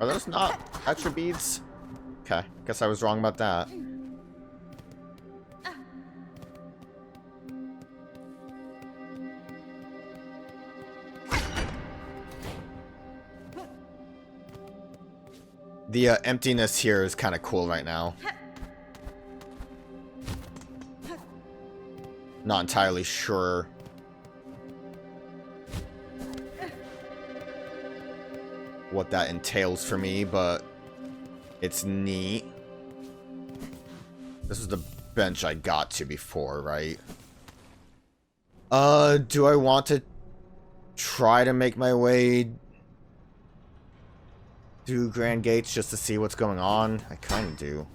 Are those not extra beads? Okay, guess I was wrong about that. The emptiness here is kind of cool right now. Not entirely sure what that entails for me, but it's neat. This is the bench I got to before, right? Do I want to try to make my way through Grand Gates just to see what's going on? I kind of do.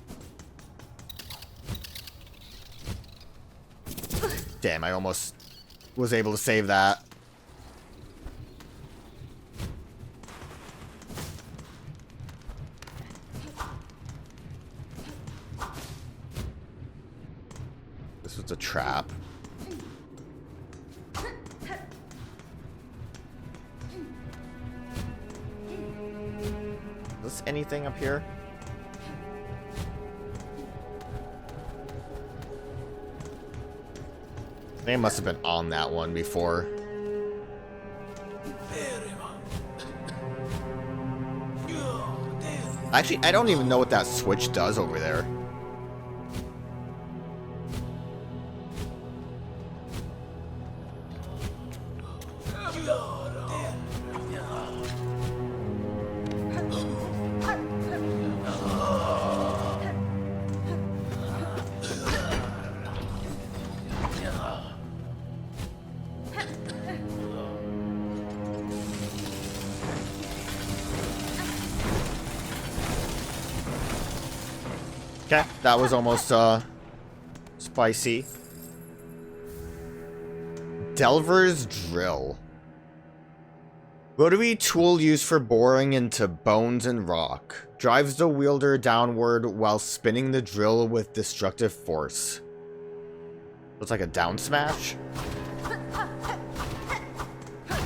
Damn, I almost was able to save that. This was a trap. Is anything up here? They must have been on that one before. Actually, I don't even know what that switch does over there. Okay, that was almost, spicy. Delver's Drill. Rotary tool used for boring into bones and rock. Drives the wielder downward while spinning the drill with destructive force. Looks like a down smash. Kind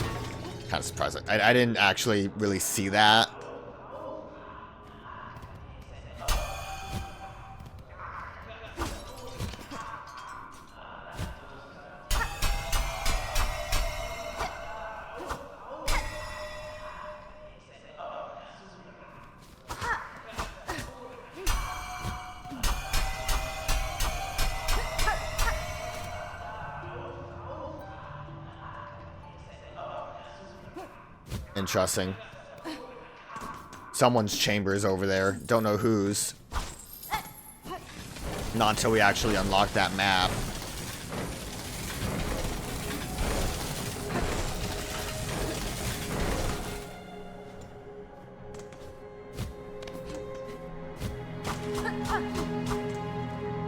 of surprised. I didn't actually really see that. Interesting. Someone's chamber is over there. Don't know whose. Not until we actually unlock that map.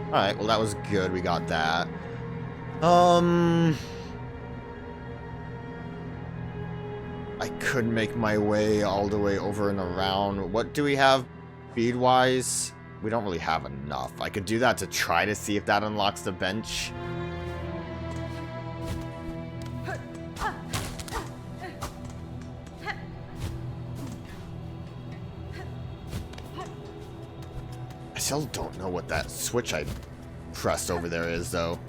Alright, well that was good. We got that. I could make my way all the way over and around. What do we have bead-wise? We don't really have enough. I could do that to try to see if that unlocks the bench. I still don't know what that switch I pressed over there is, though.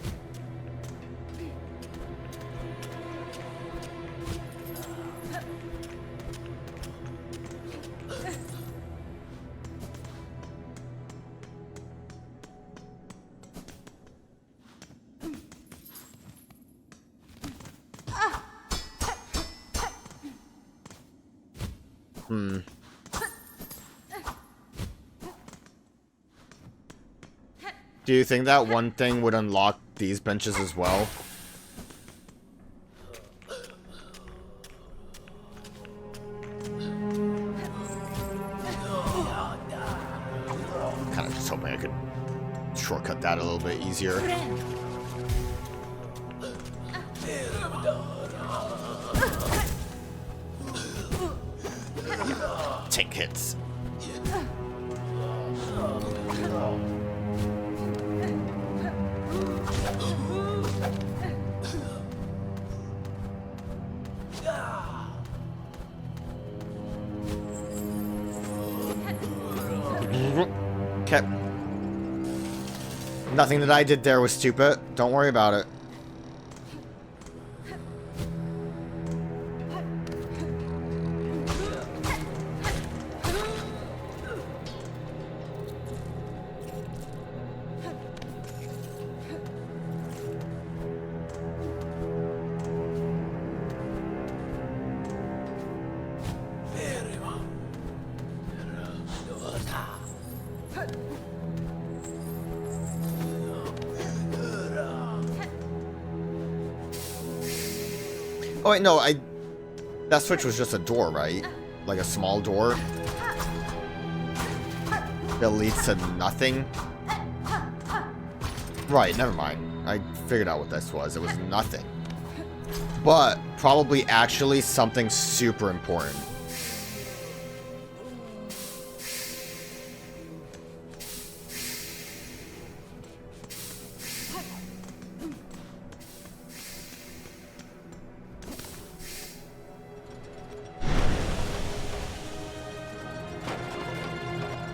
Do you think that one thing would unlock these benches as well? Kind of just hoping I could shortcut that a little bit easier. Take hits. Nothing that I did there was stupid. Don't worry about it. Oh wait, no, that switch was just a door, right? Like a small door that leads to nothing. Right, never mind. I figured out what this was. It was nothing. But probably actually something super important.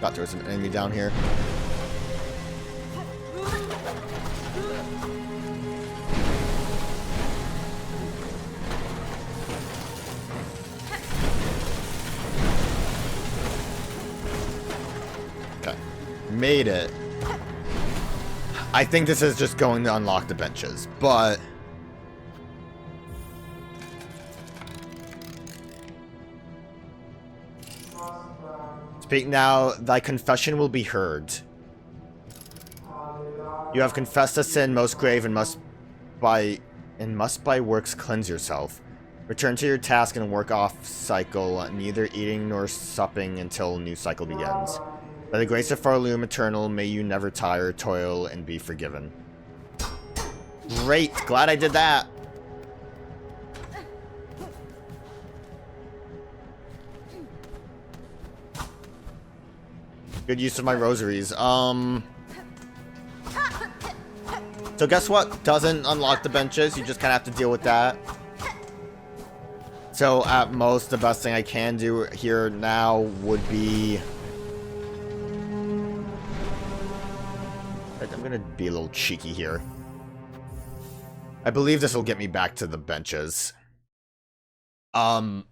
Thought there was an enemy down here. Okay. Made it. I think this is just going to unlock the benches, but... Speak now, thy confession will be heard. You have confessed a sin most grave and must by works cleanse yourself. Return to your task and work off cycle, neither eating nor supping until new cycle begins. By the grace of Pharloom eternal, may you never tire, toil, and be forgiven. Great, glad I did that. Good use of my rosaries. So guess what? Doesn't unlock the benches. You just kind of have to deal with that. So at most, the best thing I can do here now would be... I'm gonna be a little cheeky here. I believe this will get me back to the benches. Oh,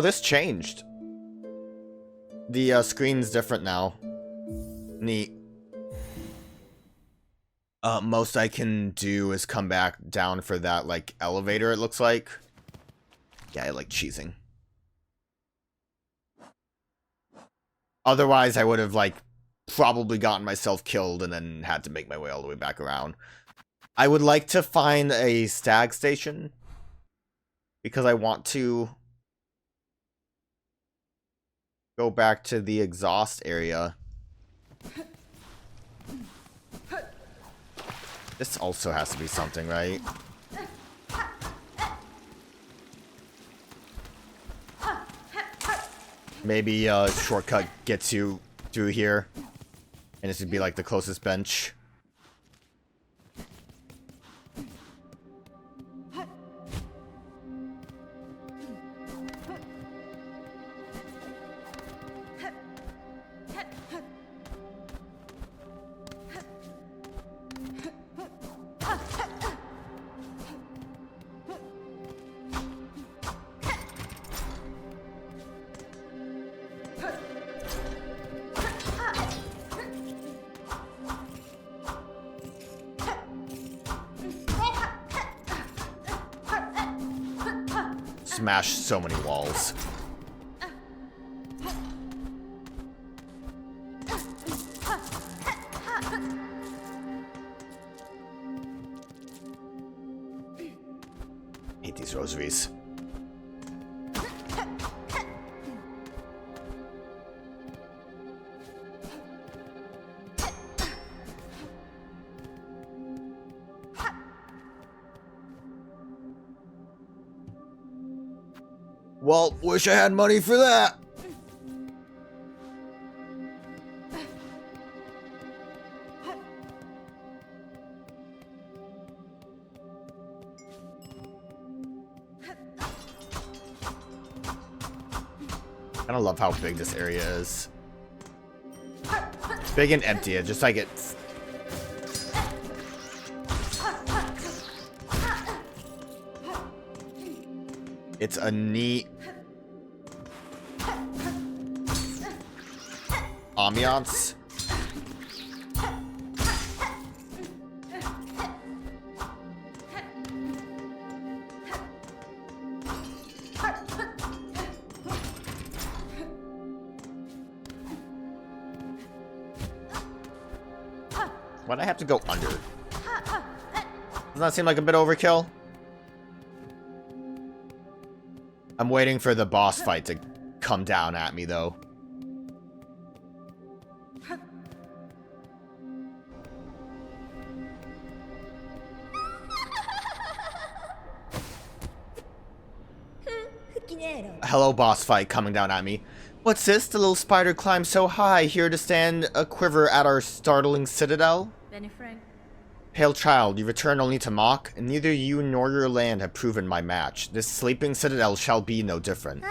this changed. The screen's different now. Neat. Most I can do is come back down for that, like, elevator, it looks like. Yeah, I like cheesing. Otherwise, I would have, like, probably gotten myself killed and then had to make my way all the way back around. I would like to find a stag station. Because I want to... go back to the exhaust area. This also has to be something, right? Maybe a shortcut gets you through here. And this would be like the closest bench. Smash so many walls. Hate these rosaries. Well, wish I had money for that. I love how big this area is. Big and empty. It just like it. It's a neat ambiance. Why'd I have to go under? Doesn't that seem like a bit overkill? I'm waiting for the boss fight to come down at me, though. Hello, boss fight coming down at me. What's this? The little spider climbs so high, here to stand a quiver at our startling citadel? Pale child, you return only to mock, and neither you nor your land have proven my match. This sleeping citadel shall be no different.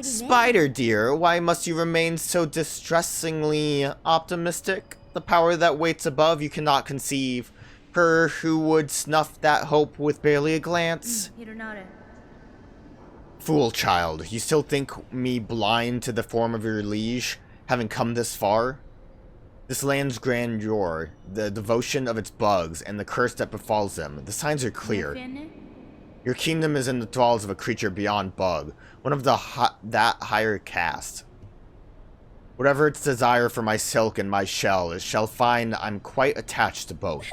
Spider dear, why must you remain so distressingly optimistic? The power that waits above you cannot conceive. Her who would snuff that hope with barely a glance. Fool child, you still think me blind to the form of your liege, having come this far? This land's grandeur, the devotion of its bugs, and the curse that befalls them, the signs are clear. Your kingdom is in the thralls of a creature beyond bug, one of that higher caste. Whatever its desire for my silk and my shell, it shall find I'm quite attached to both.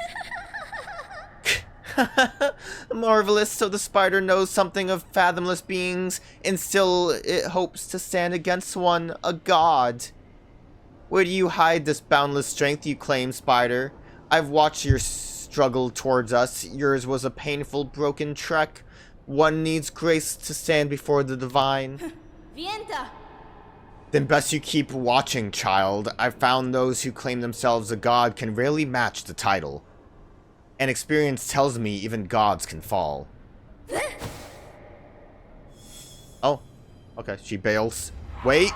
Marvelous, so the spider knows something of fathomless beings, and still it hopes to stand against one, a god. Where do you hide this boundless strength you claim, spider? I've watched your struggle towards us. Yours was a painful, broken trek. One needs grace to stand before the divine. Then best you keep watching, child. I've found those who claim themselves a god can rarely match the title. And experience tells me even gods can fall. Oh, okay, she bails. Wait.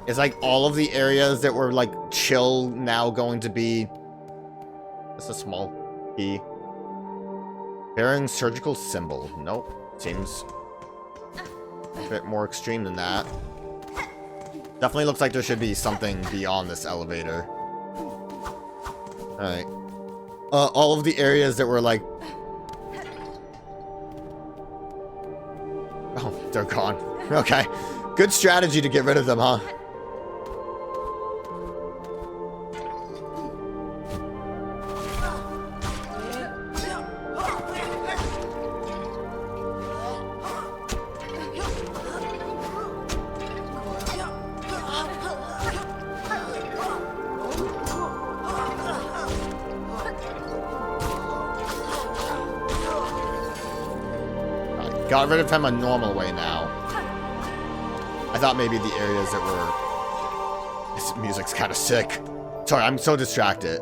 Is like all of the areas that were like chill now going to be... That's a small key. Bearing surgical symbol. Nope. Seems a bit more extreme than that. Definitely looks like there should be something beyond this elevator. Alright. All of the areas that were like... Oh, they're gone. Okay. Good strategy to get rid of them, huh? Got rid of him a normal way now. I thought maybe the areas that were... This music's kind of sick. Sorry, I'm so distracted.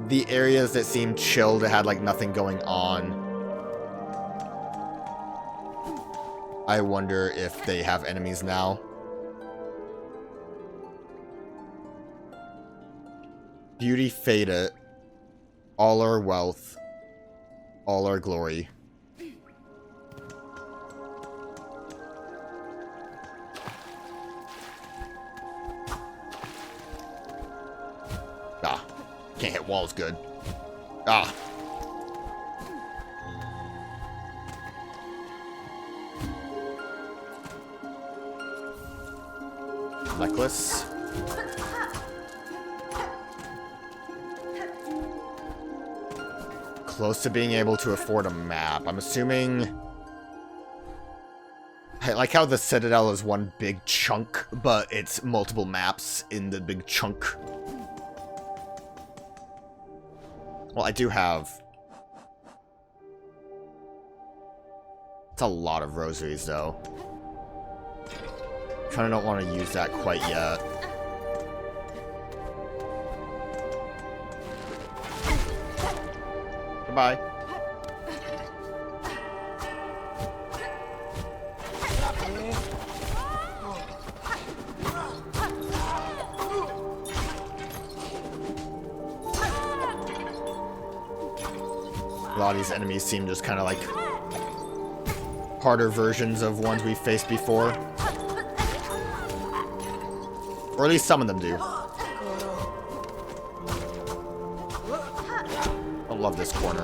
The areas that seemed chill, that had like nothing going on. I wonder if they have enemies now. Beauty faded. All our wealth. All our glory. Ah, can't hit walls good. Ah. Necklace. Close to being able to afford a map. I'm assuming... I like how the Citadel is one big chunk, but it's multiple maps in the big chunk. Well, I do have... It's a lot of rosaries, though. Kinda don't want to use that quite yet. Goodbye. A lot of these enemies seem just kind of like harder versions of ones we faced before. Or at least some of them do. I love this corner.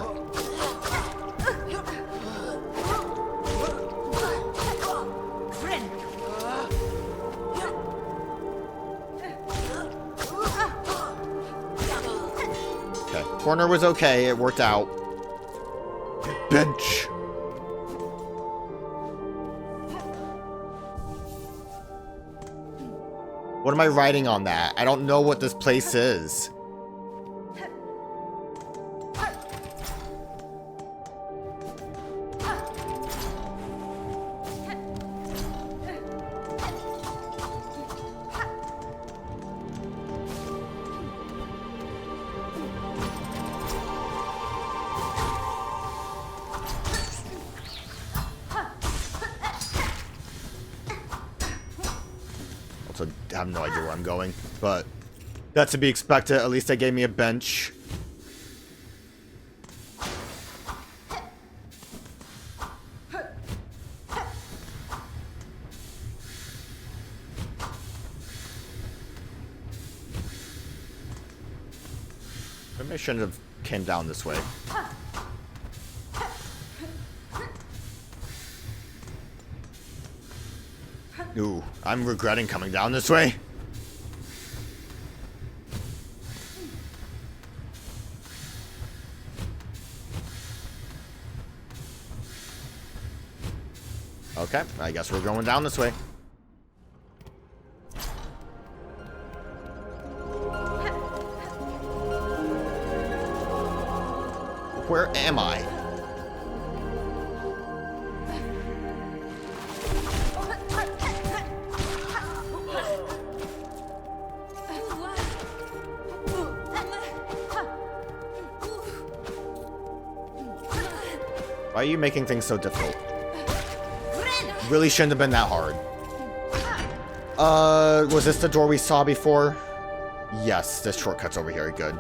Okay, corner was okay, it worked out. Bench. What am I writing on that? I don't know what this place is. I have no idea where I'm going, but that's to be expected. At least they gave me a bench. Maybe I shouldn't have came down this way. Ooh, I'm regretting coming down this way. Okay, I guess we're going down this way. Where am I? Why are you making things so difficult? Really shouldn't have been that hard. Was this the door we saw before? Yes, this shortcut's over here. Good.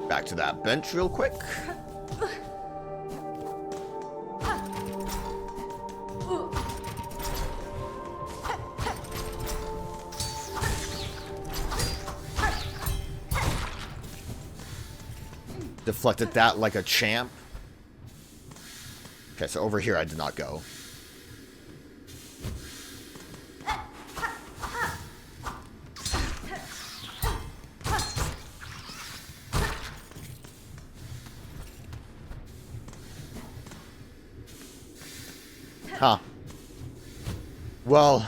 Back to that bench real quick. Deflected that like a champ. Okay, so over here I did not go. Huh. Well,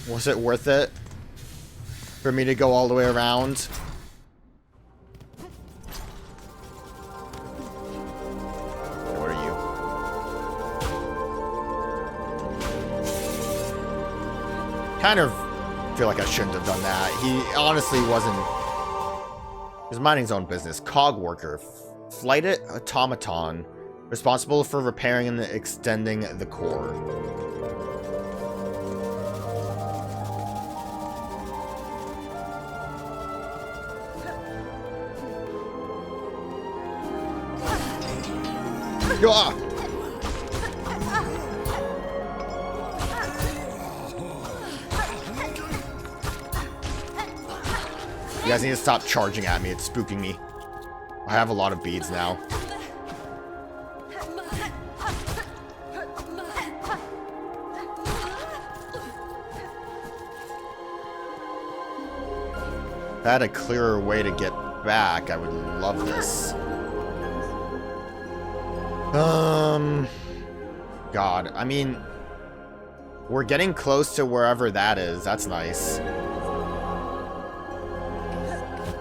was it worth it for me to go all the way around? Kind of feel like I shouldn't have done that. He honestly wasn't. He was minding his own business. Cog worker. Flighted automaton. Responsible for repairing and extending the core. Ah! You guys need to stop charging at me. It's spooking me. I have a lot of beads now. If I had a clearer way to get back, I would love this. God, I mean, we're getting close to wherever that is. That's nice.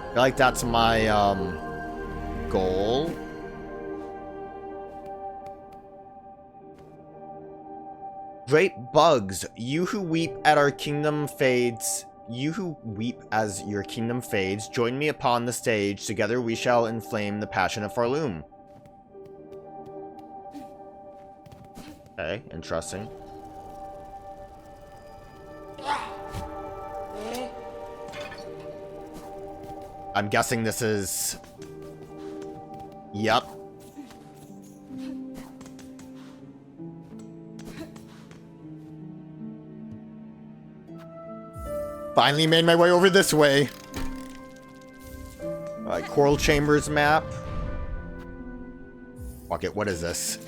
I feel like that's my, goal. Great bugs, you who weep at our kingdom fades. You who weep as your kingdom fades, join me upon the stage. Together we shall inflame the passion of Pharloom. Okay, interesting. I'm guessing this is... Yep. Finally made my way over this way. Alright, Coral Chambers map. Fuck it, what is this?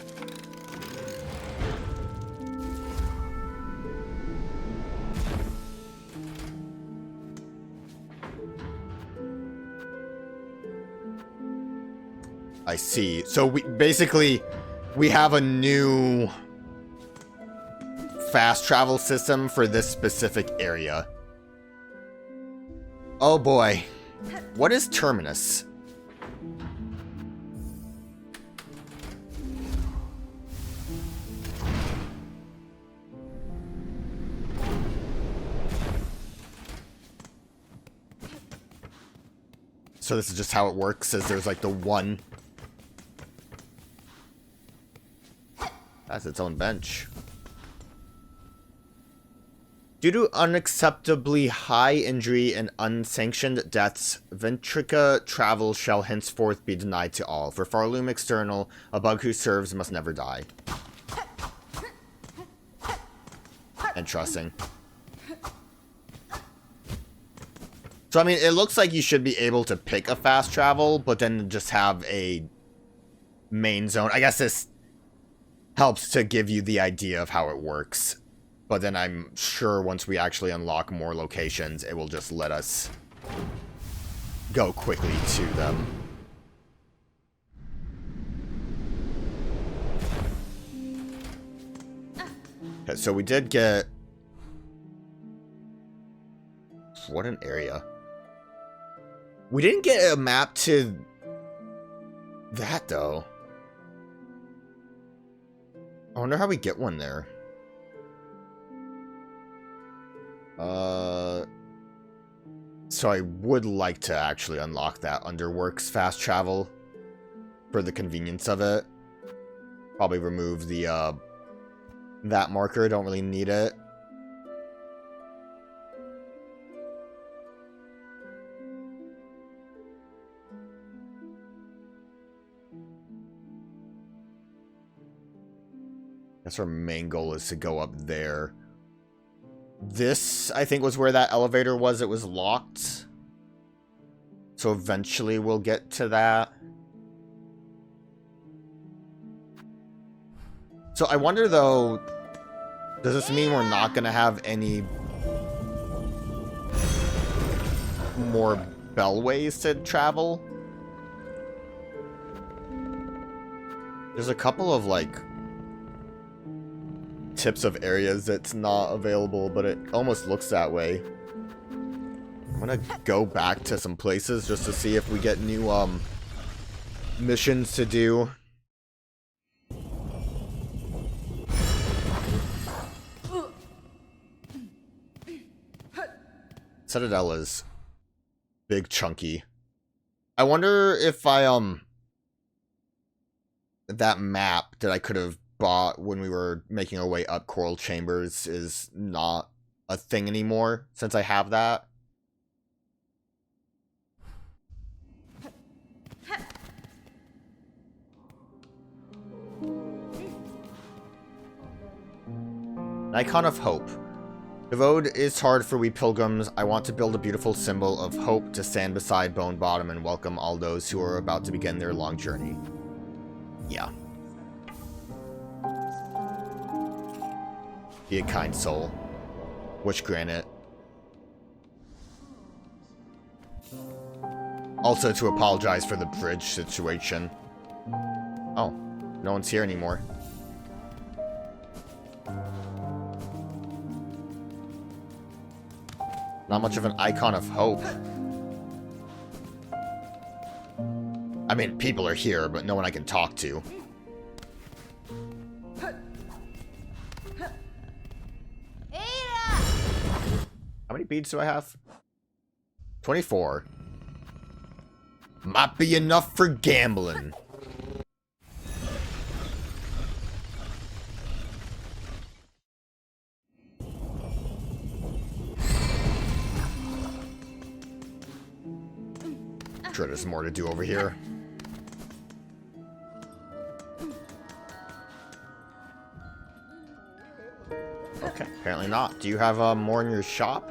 I see. So we basically have a new fast travel system for this specific area. Oh boy. What is Terminus? So this is just how it works, is there's like the one... That's its own bench. Due to unacceptably high injury and unsanctioned deaths, Ventrica travel shall henceforth be denied to all. For Pharloom External, a bug who serves must never die. Interesting. So, I mean, it looks like you should be able to pick a fast travel, but then just have a main zone. I guess this helps to give you the idea of how it works. But then I'm sure once we actually unlock more locations, it will just let us go quickly to them. Okay, so we did get... What an area. We didn't get a map to that, though. I wonder how we get one there. So I would like to actually unlock that Underworks fast travel for the convenience of it. Probably remove the, that marker. Don't really need it. Guess our main goal is to go up there. This, I think, was where that elevator was. It was locked. So eventually we'll get to that. So I wonder, though, does this mean we're not going to have any more bellways to travel? There's a couple of, like, tips of areas that's not available, but it almost looks that way. I'm gonna go back to some places just to see if we get new missions to do. Citadel is big chunky. I wonder if I that map that I could have bought when we were making our way up Coral Chambers is not a thing anymore since I have that. Icon of Hope. The road is hard for we pilgrims. I want to build a beautiful symbol of hope to stand beside Bone Bottom and welcome all those who are about to begin their long journey. Yeah. Be a kind soul. Which granite. Also to apologize for the bridge situation. Oh, no one's here anymore. Not much of an icon of hope. I mean, people are here, but no one I can talk to. many beads do I have? 24. Might be enough for gambling. Sure, there's more to do over here. Okay, apparently not. Do you have more in your shop?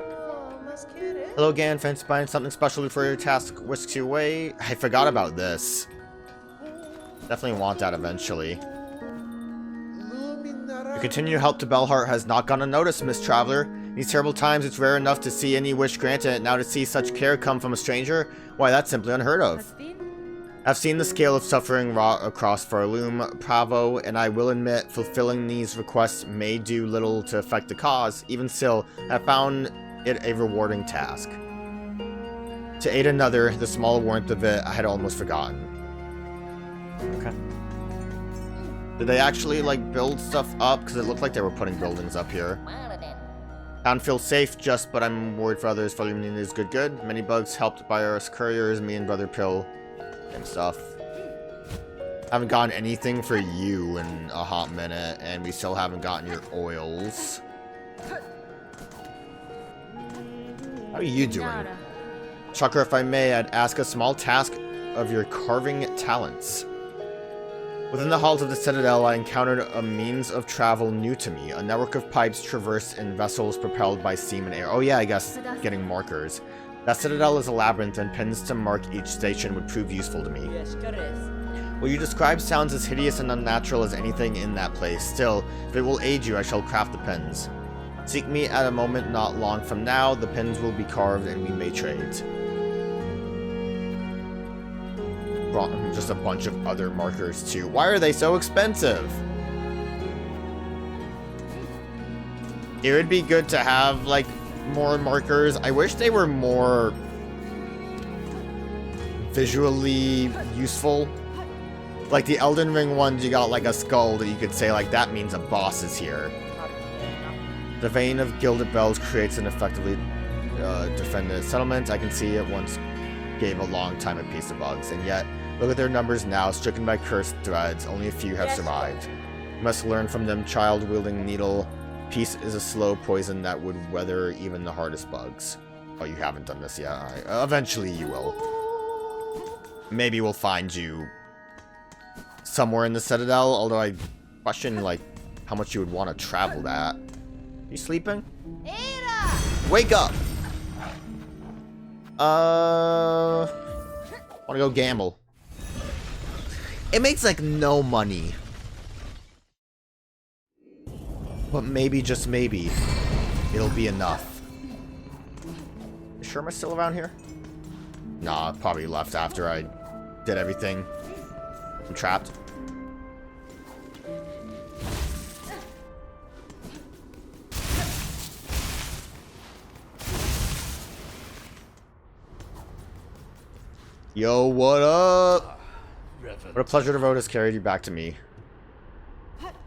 Hello again, fancy buying something special before your task whisks you away. I forgot about this. Definitely want that eventually. Your continued help to Bellheart has not gone unnoticed, Miss Traveler. In these terrible times, it's rare enough to see any wish granted, and now to see such care come from a stranger, why, that's simply unheard of. I've seen the scale of suffering wrought across Pharloom, Bravo, and I will admit fulfilling these requests may do little to affect the cause. Even still, I found it a rewarding task. To aid another, the small warmth of it I had almost forgotten. Okay. Did they actually, like, build stuff up? Because it looked like they were putting buildings up here. Town feels safe, but I'm worried for others. Pharloom is good. Many bugs helped by our couriers, me and Brother Pill, and stuff. Haven't gotten anything for you in a hot minute, and we still haven't gotten your oils. How are you doing? Chucker, if I may, I'd ask a small task of your carving talents. Within the halls of the Citadel, I encountered a means of travel new to me. A network of pipes traversed in vessels propelled by steam and air. Oh yeah, I guess getting markers. That Citadel is a labyrinth, and pins to mark each station would prove useful to me. What you describe sounds as hideous and unnatural as anything in that place. Still, if it will aid you, I shall craft the pins. Seek me at a moment not long from now. The pins will be carved, and we may trade. Just a bunch of other markers too. Why are they so expensive? It would be good to have like more markers. I wish they were more visually useful. Like the Elden Ring ones, you got like a skull that you could say like that means a boss is here. The vein of gilded bells creates an effectively defended settlement. I can see it once gave a long time a piece of bugs, and yet look at their numbers now, stricken by cursed threads. Only a few have survived. You must learn from them, child wielding needle. Peace is a slow poison that would weather even the hardest bugs. Oh, you haven't done this yet. Alright. Eventually you will. Maybe we'll find you somewhere in the Citadel, although I question, like, how much you would want to travel that. You sleeping? Wake up! Wanna go gamble. It makes, like, no money. But maybe, just maybe, it'll be enough. You sure am I still around here? Nah, probably left after I did everything. I'm trapped. Yo, what up? What a pleasure the road has carried you back to me.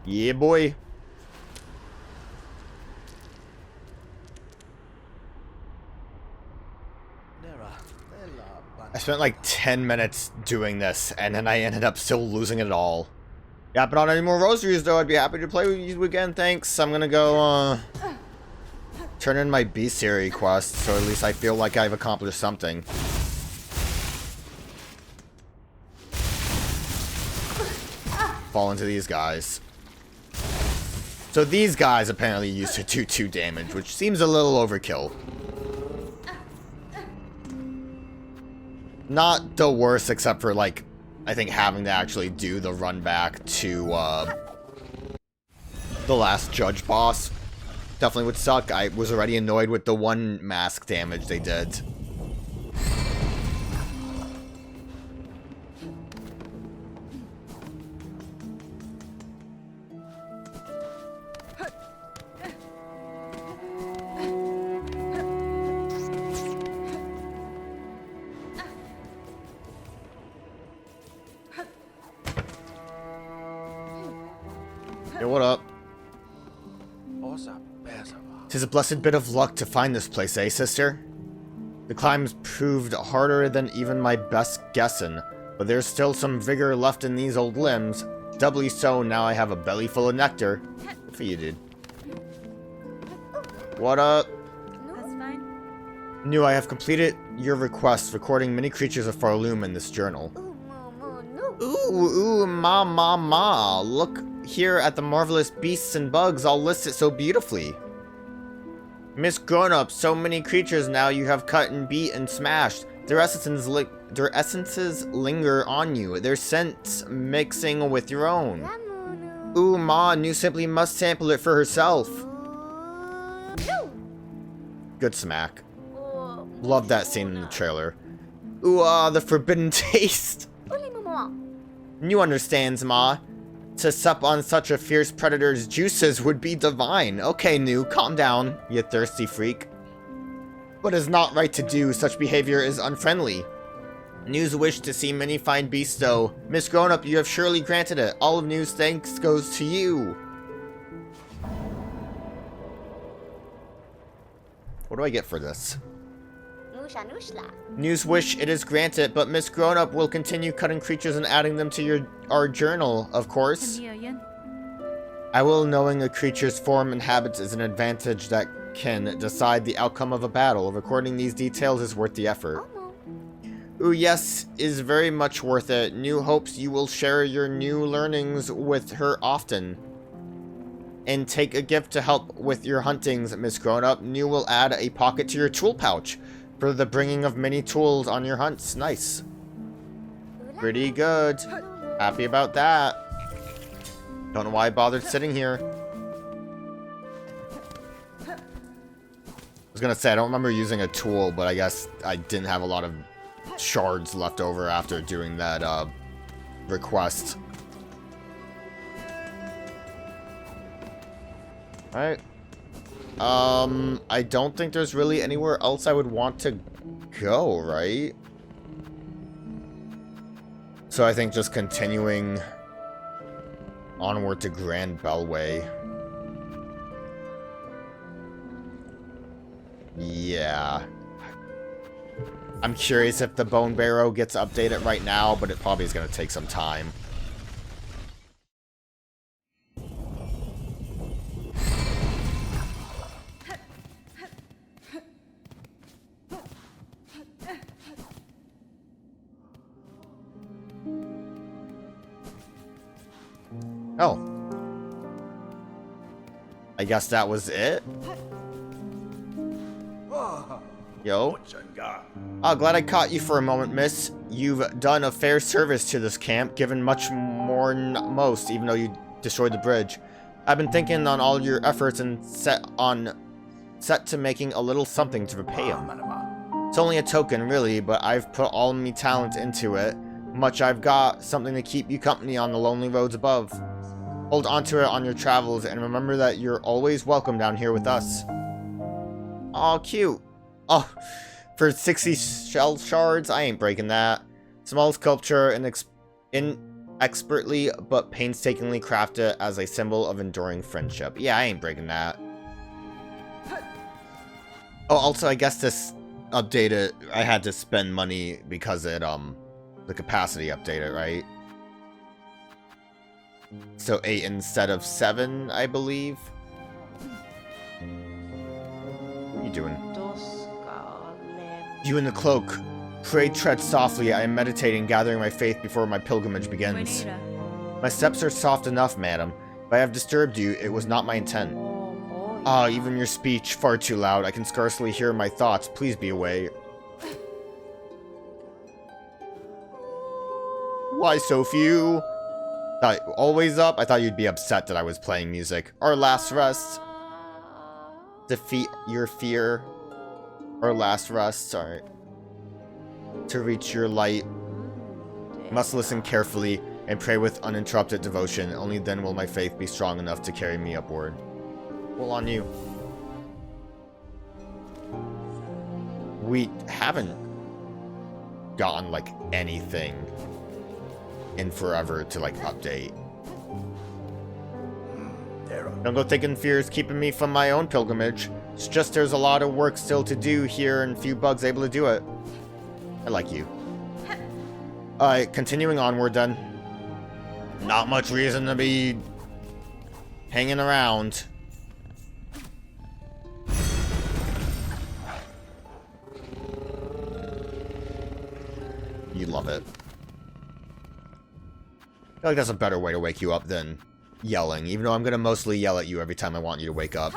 Yeah, boy. I spent like 10 minutes doing this, and then I ended up still losing it all. Yeah, but on any more rosaries, though, I'd be happy to play with you again. Thanks. I'm gonna go, turn in my B-Series quest, so at least I feel like I've accomplished something. Fall into these guys. So these guys apparently used to do 2 damage, which seems a little overkill. Not the worst, except for, like, I think having to actually do the run back to, the last judge boss definitely would suck. I was already annoyed with the 1 mask damage they did. 'Tis a blessed bit of luck to find this place, eh, sister? The climb's proved harder than even my best guessing, but there's still some vigor left in these old limbs. Doubly so now I have a belly full of nectar. Good for you, dude. What up? That's fine. New, I have completed your request, recording many creatures of Pharloom in this journal. Ooh, ma. Look here at the marvelous beasts and bugs all listed so beautifully. Miss Grown-Up, so many creatures now you have cut and beat and smashed. Their essences linger on you, their scents mixing with your own. Ooh, Ma, New simply must sample it for herself. Good smack. Love that scene in the trailer. Ooh, the forbidden taste. New understands, Ma. To sup on such a fierce predator's juices would be divine. Okay, New, calm down, you thirsty freak. But it's not right to do, such behavior is unfriendly. New's wish to see many fine beasts though. Miss Grown-Up, you have surely granted it. All of New's thanks goes to you. What do I get for this? New's wish, it is granted, but Miss Grown-Up will continue cutting creatures and adding them to our journal, of course. I will, knowing a creature's form and habits is an advantage that can decide the outcome of a battle. Recording these details is worth the effort. Ooh, yes, is very much worth it. New hopes you will share your new learnings with her often. And take a gift to help with your huntings, Miss Grown-Up. New will add a pocket to your tool pouch for the bringing of many tools on your hunts. Nice. Pretty good. Happy about that. Don't know why I bothered sitting here. I was gonna say, I don't remember using a tool, but I guess I didn't have a lot of shards left over after doing that request. Alright. I don't think there's really anywhere else I would want to go, right? So I think just continuing onward to Grand Bellway. Yeah. I'm curious if the Bone Barrow gets updated right now, but it probably is going to take some time. Oh. I guess that was it? Yo. Glad I caught you for a moment, miss. You've done a fair service to this camp, given much more than most, even though you destroyed the bridge. I've been thinking on all your efforts and set to making a little something to repay him. It's only a token, really, but I've put all me talent into it. Much I've got, something to keep you company on the lonely roads above. Hold on to it on your travels, and remember that you're always welcome down here with us. Aw, cute. Oh, for 60 shell shards? I ain't breaking that. Small sculpture and expertly but painstakingly crafted as a symbol of enduring friendship. Yeah, I ain't breaking that. Oh, also, I guess this updated, I had to spend money because it, the capacity updated, right? So 8 instead of 7, I believe. What are you doing? You in the cloak. Pray tread softly. I am meditating, gathering my faith before my pilgrimage begins. My steps are soft enough, madam. If I have disturbed you, it was not my intent. Ah, even your speech, far too loud. I can scarcely hear my thoughts. Please be away. Why so few? Always up? I thought you'd be upset that I was playing music. Our last rest. Defeat your fear. Our last rest, sorry. To reach your light. Must listen carefully and pray with uninterrupted devotion. Only then will my faith be strong enough to carry me upward. Well, on you. We haven't gotten, like, anything in forever to, like, update. Don't go thinking fear's keeping me from my own pilgrimage. It's just there's a lot of work still to do here and few bugs able to do it. I like you. Alright, continuing onward then. Not much reason to be hanging around. You love it. I feel like that's a better way to wake you up than yelling, even though I'm gonna mostly yell at you every time I want you to wake up.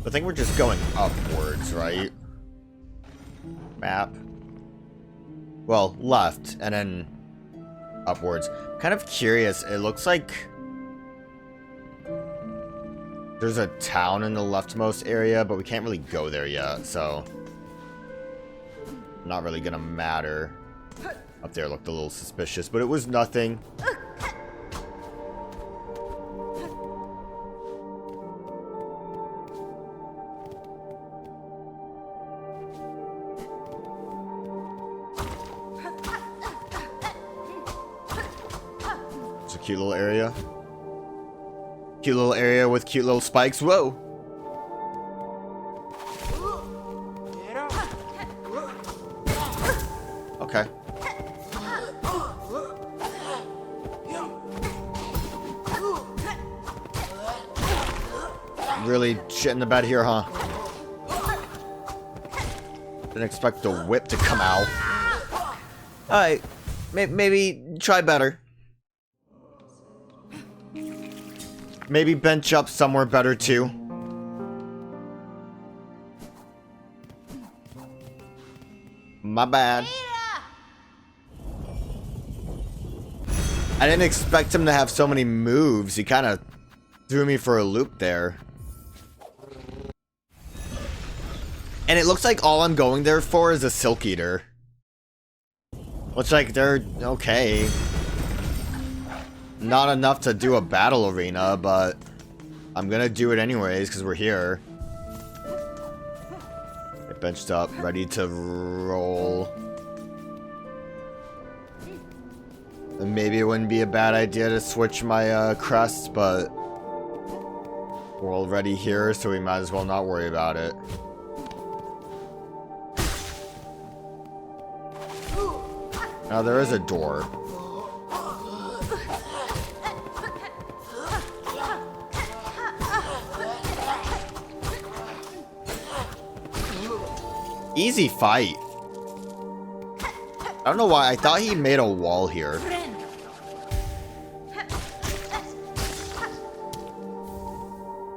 I think we're just going upwards, right? Map. Well, left, and then upwards. Kind of curious, it looks like there's a town in the leftmost area, but we can't really go there yet, so not really gonna matter. Up there looked a little suspicious, but it was nothing. It's a cute little area. Cute little area with cute little spikes. Whoa! Okay. Really shitting the bed here, huh? Didn't expect the whip to come out. Alright. Maybe try better. Maybe bench up somewhere better too. My bad. I didn't expect him to have so many moves. He kind of threw me for a loop there. And it looks like all I'm going there for is a Silk Eater. Looks like they're okay. Not enough to do a battle arena, but I'm gonna do it anyways because we're here. Get benched up, ready to roll. And maybe it wouldn't be a bad idea to switch my crest, but we're already here, so we might as well not worry about it. Now there is a door. Easy fight. I don't know why. I thought he made a wall here.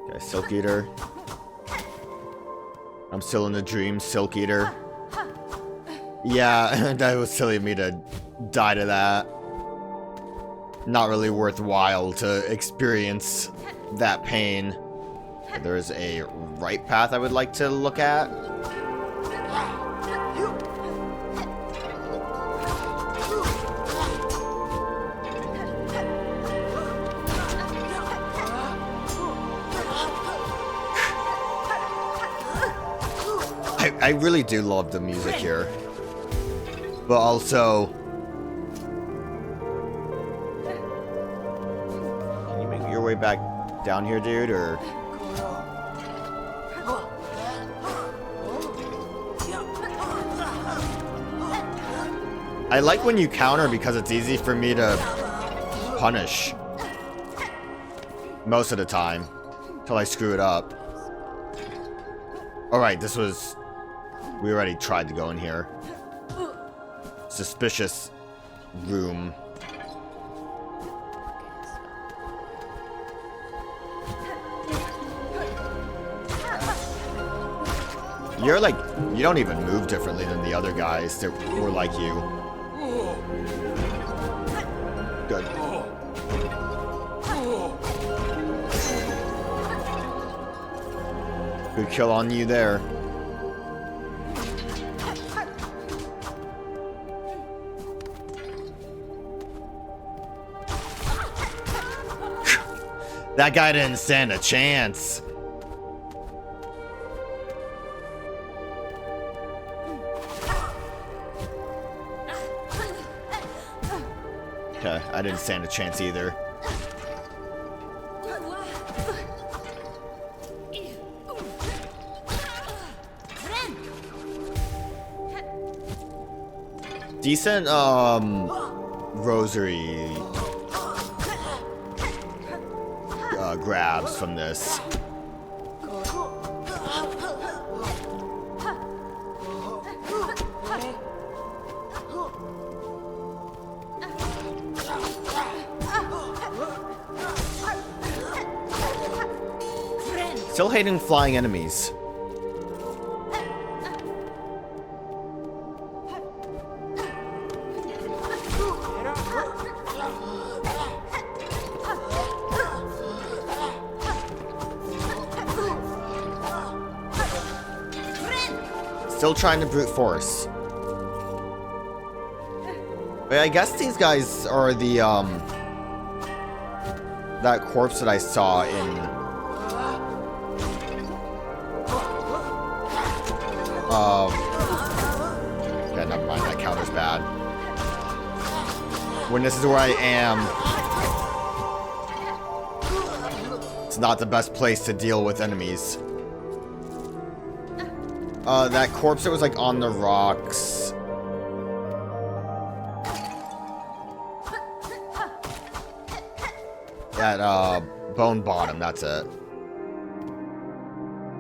Okay, Silk Eater. I'm still in the dream, Silk Eater. Yeah, that was silly of me to die to that. Not really worthwhile to experience that pain. There is a right path I would like to look at. I really do love the music here. But also, can you make your way back down here, dude, or? I like when you counter because it's easy for me to punish. Most of the time. Till I screw it up. Alright, this was... We already tried to go in here. Suspicious room. You're like... You don't even move differently than the other guys that were like you. Good. Good kill on you there. That guy didn't stand a chance. Okay, I didn't stand a chance either. Decent, rosary grabs from this. Still hating flying enemies. Still trying to brute force. But I guess these guys are the, that corpse that I saw in, yeah, never mind, that counter's bad. When this is where I am, it's not the best place to deal with enemies. That corpse that was, like, on the rocks. At, Bone Bottom, that's it.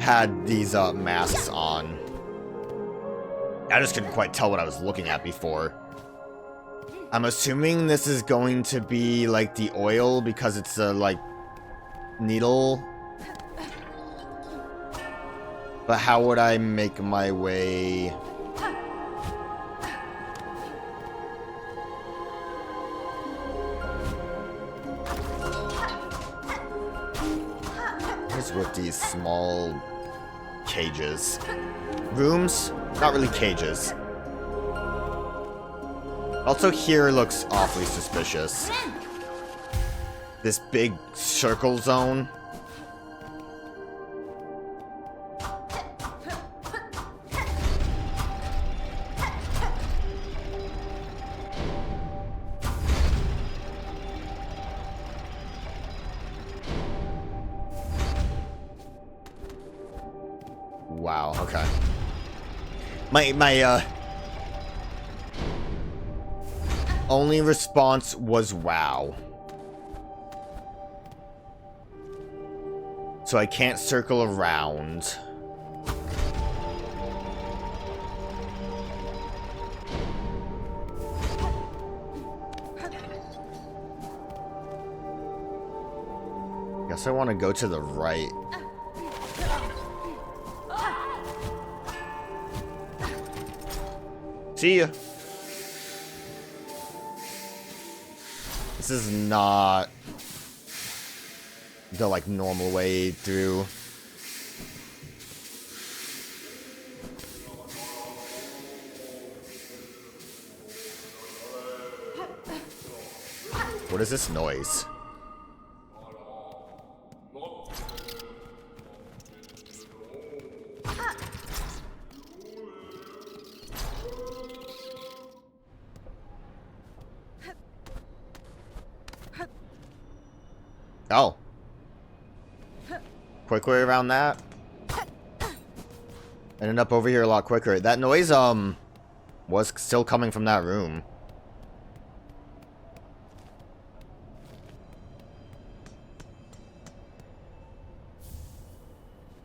Had these, masks on. I just couldn't quite tell what I was looking at before. I'm assuming this is going to be, like, the oil because it's a, like, needle. But how would I make my way? What is with these small cages? Rooms? Not really cages. Also, here looks awfully suspicious. This big circle zone. Wow, okay. My only response was wow. So I can't circle around. Guess I want to go to the right. See ya. This is not the, like, normal way through. What is this noise? Oh. Quick way around that. Ended up over here a lot quicker. That noise, was still coming from that room.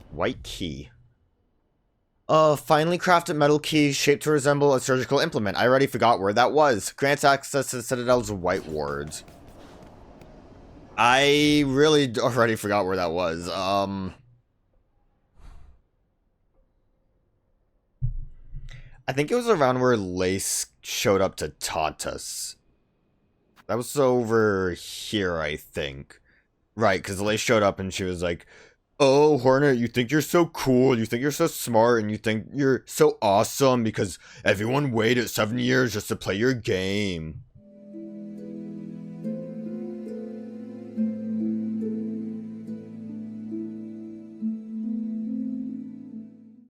White key. Finely crafted metal key shaped to resemble a surgical implement. I already forgot where that was. Grants access to the Citadel's white wards. I really already forgot where that was. I think it was around where Lace showed up to taunt us. That was over here, I think. Right, because Lace showed up and she was like, "Oh, Hornet, you think you're so cool, you think you're so smart, and you think you're so awesome because everyone waited 7 years just to play your game."